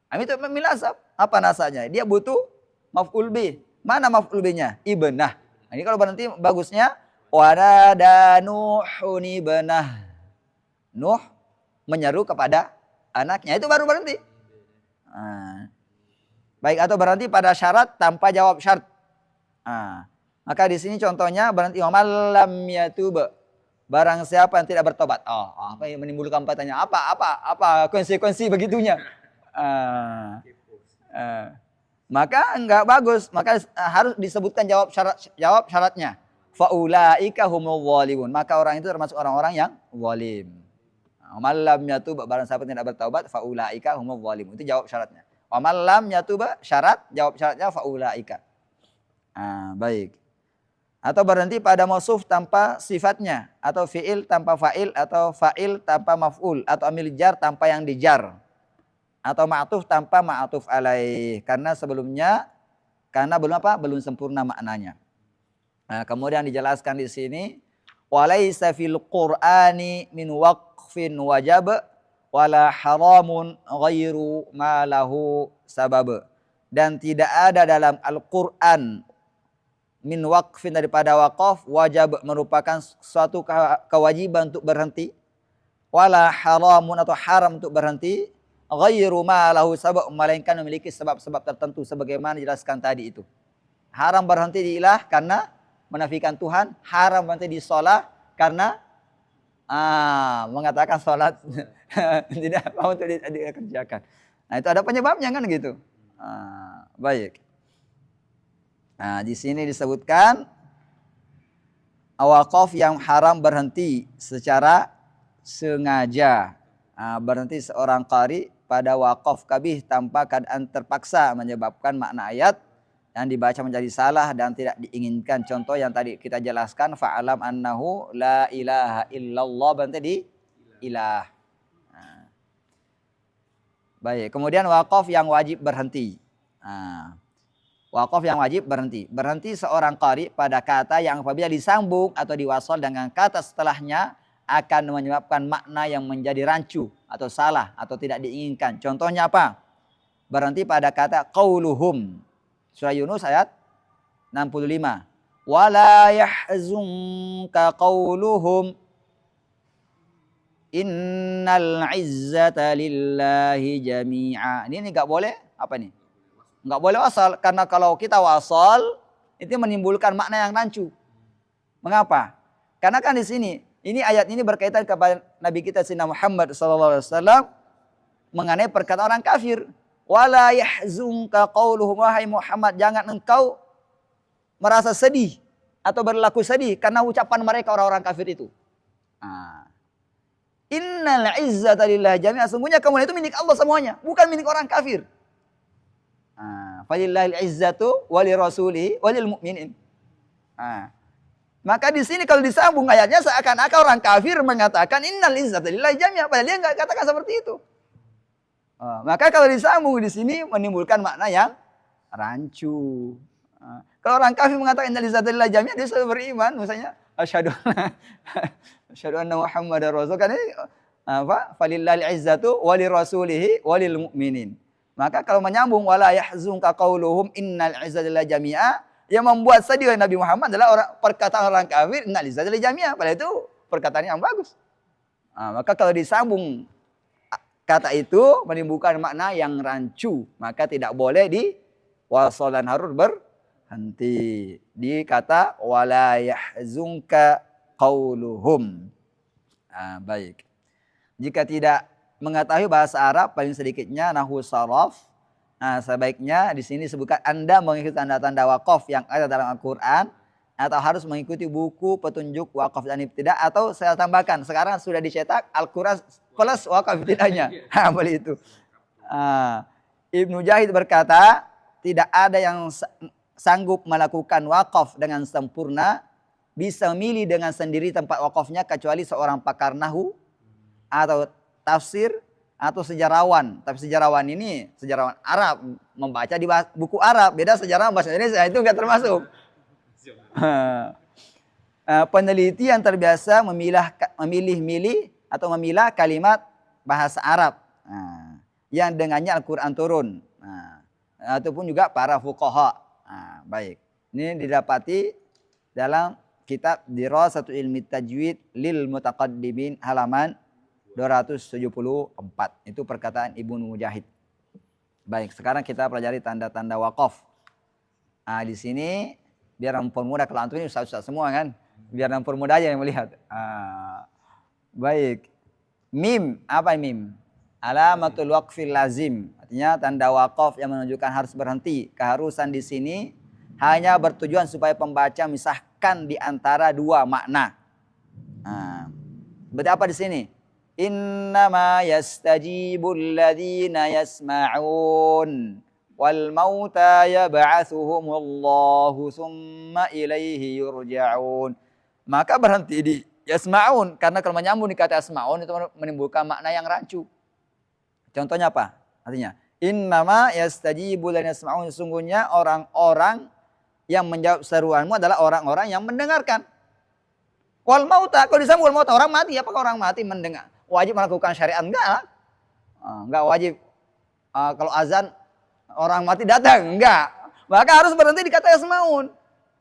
Amil itu amil nasab. Apa nasabnya? Dia butuh maf'ul bih. Mana maf'ul bihnya? Ibnah. Ini kalau berhenti bagusnya wa nada Nuhun ibnah. Nuh menyeru kepada anaknya. Itu baru berhenti. Baik, atau berhenti pada syarat tanpa jawab syarat. Maka di sini contohnya berhenti wa lam yatub. Barang siapa yang tidak bertobat. Apa yang menimbulkan pertanyaan? Apa konsekuensi begitunya? Maka enggak bagus. Maka harus disebutkan jawab syaratnya. Faulaika humul zalimun. Maka orang itu termasuk orang-orang yang zalim. Lam yatub, barang siapa tidak bertaubat, faulaika humul zalimun. Itu jawab syaratnya. Lam yatub, syarat, jawab syaratnya faulaika. Baik. Atau berhenti pada mausuf tanpa sifatnya, atau fiil tanpa fa'il, atau fa'il tanpa maf'ul, atau amil jar tanpa yang dijar, atau ma'tuf tanpa ma'tuf alaih. Karena sebelumnya, belum sempurna maknanya. Kemudian dijelaskan di sini, walaysa fil Qur'ani min waqfin wajab wala haramun ghairu ma lahu sabab. Dan tidak ada dalam Al-Qur'an min waqfin daripada waqaf, wajab merupakan suatu kewajiban untuk berhenti, wala haramun atau haram untuk berhenti, ghairu ma lahu sabab, melainkan memiliki sebab-sebab tertentu sebagaimana dijelaskan tadi itu. Haram berhenti di ilah karena menafikan Tuhan, haram berhenti di sholat karena mengatakan sholat tidak mau untuk dikerjakan. Nah, itu ada penyebabnya kan gitu. Baik. Di sini disebutkan wakaf yang haram berhenti secara sengaja. Berhenti seorang qari pada wakaf kabih tanpa keadaan terpaksa menyebabkan makna ayat yang dibaca menjadi salah dan tidak diinginkan. Contoh yang tadi kita jelaskan, fa'alam annahu la ilaha illallah, berhenti di ilah. Baik, kemudian wakaf yang wajib berhenti. Wakaf yang wajib berhenti. Berhenti seorang qari pada kata yang apabila disambung atau diwasal dengan kata setelahnya akan menyebabkan makna yang menjadi rancu atau salah atau tidak diinginkan. Contohnya apa? Berhenti pada kata qauluhum. Surah Yunus ayat 65. Wala yahzunka qawluhum innal izzata lillahi jami'a. Ini enggak boleh apa nih? Enggak boleh wasal, karena kalau kita wasal itu menimbulkan makna yang rancu. Mengapa? Karena kan di sini ini ayat ini berkaitan kepada Nabi kita Sayyidina Muhammad SAW mengenai perkataan orang kafir. Wala yahzunka qawluhum, wahai Muhammad, jangan engkau merasa sedih atau berlaku sedih karena ucapan mereka orang-orang kafir itu. Innal izzata lillahi jami'a, sungguhnya kemuliaan itu milik Allah semuanya, bukan milik orang kafir. Falillahil izzatu wali rasulihi walil mu'minin. Maka di sini kalau disambung ayatnya seakan-akan orang kafir mengatakan innal izzata lillahi jami'a, padahal dia enggak katakan seperti itu. Maka kalau disambung di sini menimbulkan makna yang rancu. Kalau orang kafir mengatakan innal izzata lillahi jami'a, dia sudah beriman, misalnya asyhadu anna Muhammadar Rasul, kan ini apa? Falillahil izzatu wali rasulihi walil mu'minin. Maka kalau menyambung wala yahzunka qauluhum innal izzata lillahi jami'a, yang membuat sedih Nabi Muhammad adalah perkataan orang kafir innal izzata lillahi jami'a, padahal itu perkataan yang bagus. Maka kalau disambung kata itu menimbulkan makna yang rancu, maka tidak boleh di wasal dan harus berhenti di kata wala yahzunka qauluhum. Baik. Jika tidak mengetahui bahasa Arab, paling sedikitnya nahwu sharaf, sebaiknya di sini sebutkan Anda mengikuti tanda-tanda wakaf yang ada dalam Al-Quran, atau harus mengikuti buku petunjuk wakaf dan ibtidah, atau saya tambahkan sekarang sudah dicetak Al-Quran plus wakaf ibtidahnya. Boleh itu. Ibnu Jahid berkata, tidak ada yang sanggup melakukan wakaf dengan sempurna, bisa memilih dengan sendiri tempat wakafnya kecuali seorang pakar nahwu atau tafsir atau sejarawan. Tapi sejarawan ini sejarawan Arab, membaca di buku Arab, beda sejarawan bahasa Indonesia, itu enggak termasuk. Peneliti yang terbiasa memilih-milih atau memilah kalimat bahasa Arab yang dengannya Al-Quran turun, ataupun juga para fuqaha. Baik, ini didapati dalam kitab Dirasatul Ilmi Tajwid lil Mutaqaddimin halaman 274. Itu perkataan Ibnu Mujahid. Baik, sekarang kita pelajari tanda-tanda wakaf. Di sini biar mempermudah, kalau antum ini ustaz-ustaz semua kan, biar mempermudah aja yang melihat. Baik. Mim, apa mim? Alamatul waqfil lazim. Artinya tanda wakaf yang menunjukkan harus berhenti. Keharusan di sini hanya bertujuan supaya pembaca misahkan di antara dua makna. Berarti apa di sini? Innama yastajibul ladzina yasma'un wal mauta yab'atsuhumullahu tsumma ilaihi yurja'un. Maka berhenti di yasma'un, karena kalau menyambung di kata yasma'un itu menimbulkan makna yang rancu. Contohnya apa? Artinya innama yastajibul ladzina yasma'un, sesungguhnya orang-orang yang menjawab seruanmu adalah orang-orang yang mendengarkan. Wal mauta, kalau disambung wal mauta, orang mati, apakah orang mati mendengar? Wajib melakukan syariat? Enggak. Enggak wajib. Kalau azan orang mati datang, enggak. Maka harus berhenti di kata yasmaun.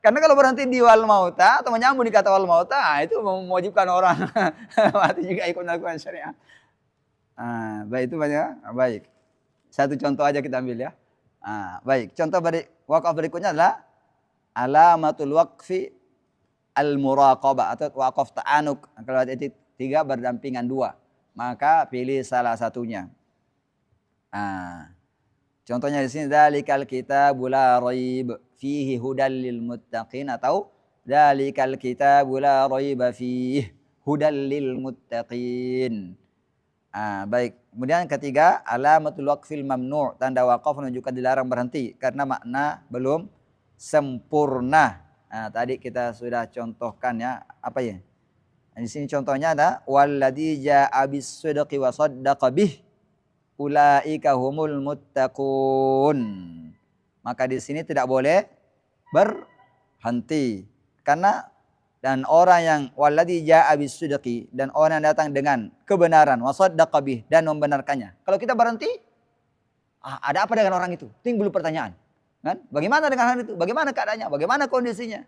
Karena kalau berhenti di wal mauta atau menyambung di kata wal mauta, itu mewajibkan orang mati juga ikut melakukan syariat. Baik, itu banyak. Baik. Satu contoh aja kita ambil ya. Baik, contoh wakaf berikutnya adalah alamatul waqfi al-muraqabah atau wakaf ta'anuk. Kalau ada tiga berdampingan dua, maka pilih salah satunya. Contohnya di sini dzalikal kitabul la raib fihi hudal lil muttaqin, atau dzalikal kitabul la raib fihi hudal lil muttaqin. Baik. Kemudian ketiga, alamatul waqfil mamnu', tanda wakaf menunjukkan dilarang berhenti karena makna belum sempurna. Tadi kita sudah contohkan ya, apa ya? Di sini contohnya ada walladzi jaa'a bis-sidqi wa saddaqa bih ulaika humul muttaqun. Maka di sini tidak boleh berhenti karena dan orang yang walladzi jaa'a bis-sidqi, dan orang yang datang dengan kebenaran, wa saddaqa bih, dan membenarkannya. Kalau kita berhenti, ada apa dengan orang itu? Timbul pertanyaan. Kan? Bagaimana dengan hal itu? Bagaimana keadaannya? Bagaimana kondisinya?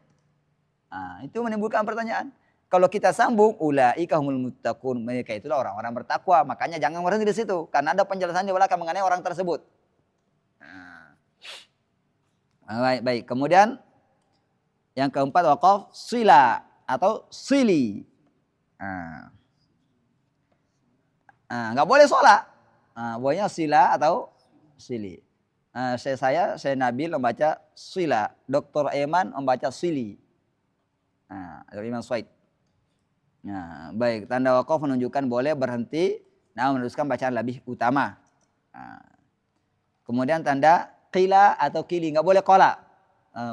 Itu menimbulkan pertanyaan. Kalau kita sambung, ulaika humul muttaqun, mereka itulah orang-orang bertakwa. Makanya jangan berhenti di situ, karena ada penjelasan di belakang mengenai orang tersebut. Baik. Kemudian yang keempat waqaf sila atau sili. Nggak boleh sholat. Bolehnya sila atau sili. Saya Nabil membaca sila. Dr. Eman membaca sili. Imam Swaid. Baik, tanda waqaf menunjukkan boleh berhenti, namun meneruskan bacaan lebih utama. Kemudian tanda qila atau kili, nggak boleh qala.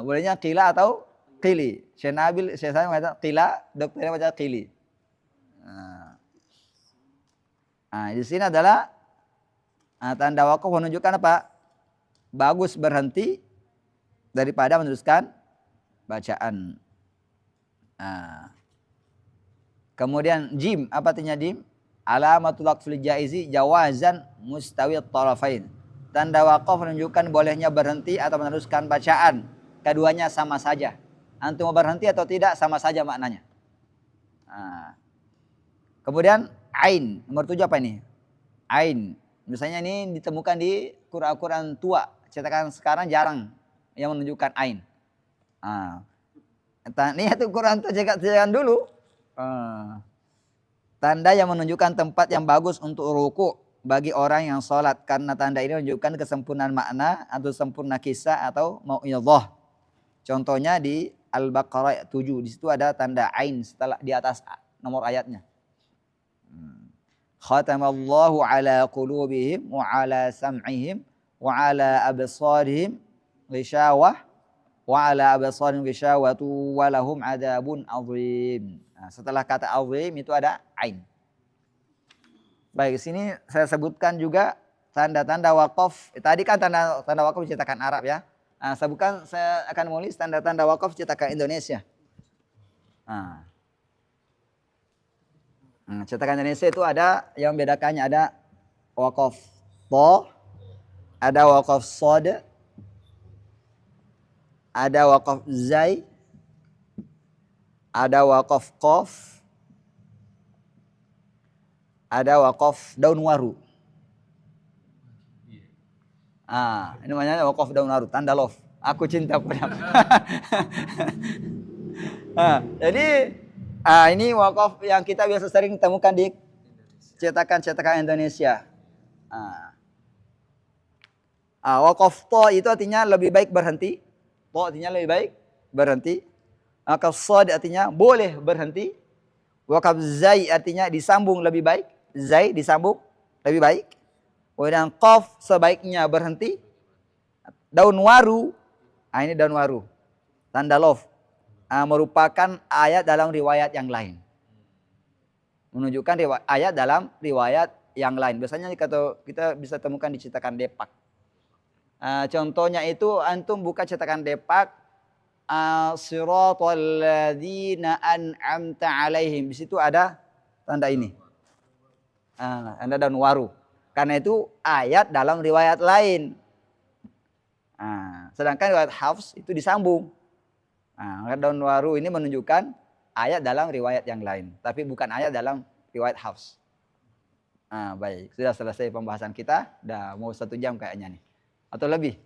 Bolehnya qila atau qili. Saya membaca qila, dokternya baca qili. Di sini adalah tanda waqaf menunjukkan apa? Bagus berhenti daripada meneruskan bacaan. Kemudian jim, apa artinya jim? Alamatul waqfil jaizi jawazan mustawi at-tarafain. Tanda waqaf menunjukkan bolehnya berhenti atau meneruskan bacaan. Keduanya sama saja. Antum mau berhenti atau tidak sama saja maknanya. Kemudian ain, nomor 7 apa ini? Ain. Misalnya ini ditemukan di Quran tua. Cetakan sekarang jarang yang menunjukkan ain. Ini itu Quran tua cetakan dulu. Tanda yang menunjukkan tempat yang bagus untuk ruku bagi orang yang sholat, karena tanda ini menunjukkan kesempurnaan makna atau sempurna kisah atau mau'idhah. Contohnya di Al-Baqarah 7, di situ ada tanda ain setelah di atas nomor ayatnya. Khatamallahu ala qulubihim wa ala sam'ihim wa ala absarihim ghishawah wa ala absarihim ghishawatu wa lahum adabun azim. Setelah kata azim itu ada ain. Baik, sini saya sebutkan juga tanda-tanda waqaf. Tadi kan tanda waqaf cetakan Arab ya. Saya akan menulis tanda-tanda waqaf cetakan Indonesia. Cetakan Indonesia itu ada yang membedakannya, ada waqaf tha, ada waqaf shad, ada waqaf zai, ada waqaf qaf, ada waqaf daun waru. Ini namanya waqaf daun waru, tanda love. Aku cinta padamu. Jadi ini waqaf yang kita biasa sering temukan di cetakan Indonesia. Waqaf tha itu artinya lebih baik berhenti. Tha artinya lebih baik berhenti. Waqaf shad artinya boleh berhenti. Waqaf zai artinya disambung lebih baik. Zai disambung lebih baik. Kemudian qaf sebaiknya berhenti. Daun waru, ini daun waru, tanda love, merupakan ayat dalam riwayat yang lain. Menunjukkan ayat dalam riwayat yang lain. Biasanya kita bisa temukan di cetakan Depak. Contohnya itu antum buka cetakan Depak, siratal ladzina an'amta alaihim. Di situ ada tanda ini. Tanda daun waru. Karena itu ayat dalam riwayat lain. Sedangkan riwayat Hafs itu disambung. Daun waru ini menunjukkan ayat dalam riwayat yang lain, tapi bukan ayat dalam riwayat Hafs. Baik, sudah selesai pembahasan kita. Udah mau 1 jam kayaknya nih, atau lebih.